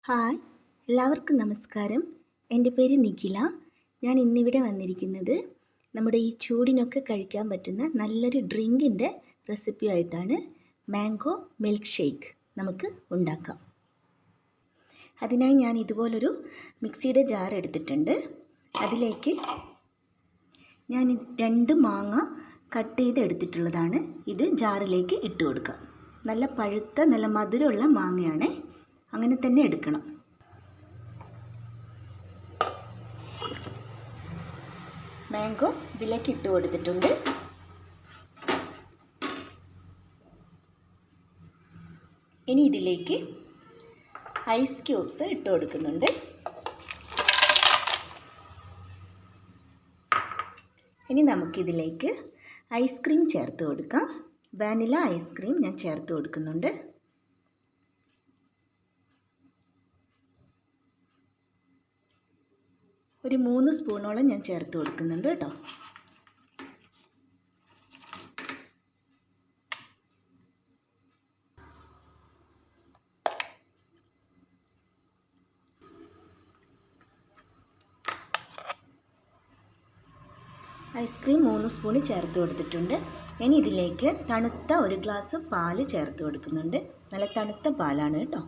Hi, എല്ലാവർക്കും നമസ്കാരം. എൻ്റെ പേര് നിഖില. ഞാൻ ഇന്നിവിടെ വന്നിരിക്കുന്നത് നമ്മുടെ ഈ ചൂടിനൊക്കെ കഴിക്കാൻ പറ്റുന്ന നല്ലൊരു ഡ്രിങ്കിൻ്റെ റെസിപ്പി ആയിട്ടാണ്. മാംഗോ മിൽക്ക് ഷേക്ക് നമുക്ക് ഉണ്ടാക്കാം. അതിനായി ഞാൻ ഇതുപോലൊരു മിക്സിയുടെ ജാർ എടുത്തിട്ടുണ്ട്. അതിലേക്ക് ഞാൻ 2 മാങ്ങ കട്ട് ചെയ്ത് എടുത്തിട്ടുള്ളതാണ്. ഇത് ജാറിലേക്ക് ഇട്ട് കൊടുക്കാം. നല്ല പഴുത്ത നല്ല മധുരമുള്ള മാങ്ങയാണ്, അങ്ങനെ തന്നെ എടുക്കണം. മാംഗോ ഇതിലേക്ക് ഇട്ട് കൊടുത്തിട്ടുണ്ട്. ഇനി ഇതിലേക്ക് ഐസ് ക്യൂബ്സ് ഇട്ട് കൊടുക്കുന്നുണ്ട്. ഇനി നമുക്കിതിലേക്ക് ഐസ്ക്രീം ചേർത്ത് കൊടുക്കാം. വാനില ഐസ്ക്രീം ഞാൻ ചേർത്ത് കൊടുക്കുന്നുണ്ട്. ഒരു 3 സ്പൂണോളം ഞാൻ ചേർത്ത് കൊടുക്കുന്നുണ്ട് കേട്ടോ. ഐസ്ക്രീം 3 സ്പൂൺ ചേർത്ത് കൊടുത്തിട്ടുണ്ട്. ഇനി ഇതിലേക്ക് തണുത്ത 1 ഗ്ലാസ് പാല് ചേർത്ത് കൊടുക്കുന്നുണ്ട്. നല്ല തണുത്ത പാലാണ് കേട്ടോ.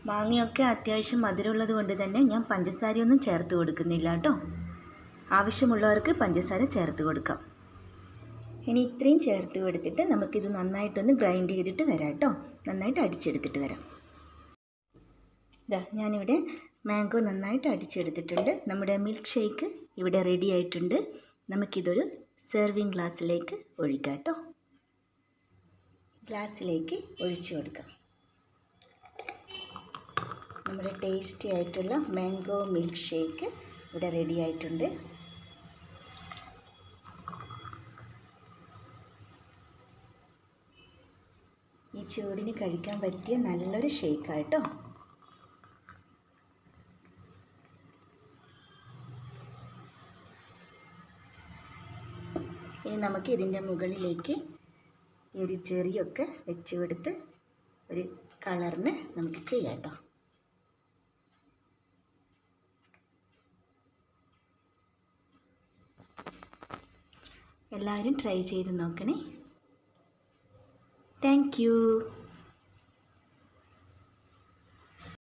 മാങ്ങയൊക്കെ അത്യാവശ്യം മധുരമുള്ളത് കൊണ്ട് തന്നെ ഞാൻ പഞ്ചസാരയൊന്നും ചേർത്ത് കൊടുക്കുന്നില്ല കേട്ടോ. ആവശ്യമുള്ളവർക്ക് പഞ്ചസാര ചേർത്ത് കൊടുക്കാം. ഇനി ഇത്രയും ചേർത്ത് കൊടുത്തിട്ട് നമുക്കിത് നന്നായിട്ടൊന്ന് ഗ്രൈൻഡ് ചെയ്തിട്ട് വരാം കേട്ടോ. നന്നായിട്ട് അടിച്ചെടുത്തിട്ട് വരാം. ഞാനിവിടെ മാംഗോ നന്നായിട്ട് അടിച്ചെടുത്തിട്ടുണ്ട്. നമ്മുടെ മിൽക്ക് ഷേക്ക് ഇവിടെ റെഡി ആയിട്ടുണ്ട്. നമുക്കിതൊരു സെർവിങ് ഗ്ലാസ്സിലേക്ക് ഒഴിക്കാം കേട്ടോ. ഗ്ലാസ്സിലേക്ക് ഒഴിച്ചു കൊടുക്കാം. നമ്മുടെ ടേസ്റ്റി ആയിട്ടുള്ള മാംഗോ മിൽക്ക് ഷേക്ക് ഇവിടെ റെഡി ആയിട്ടുണ്ട്. ഈ ചൂടിന് കഴിക്കാൻ പറ്റിയ നല്ലൊരു ഷേക്കായിട്ടോ. ഇനി നമുക്ക് ഇതിൻ്റെ മുകളിലേക്ക് ഈ ഒരു ചെറിയൊക്കെ വെച്ച് കൊടുത്ത് ഒരു കളറിന് നമുക്ക് ചെയ്യാം കേട്ടോ. എല്ലാവരും ട്രൈ ചെയ്ത് നോക്കണേ. Thank you.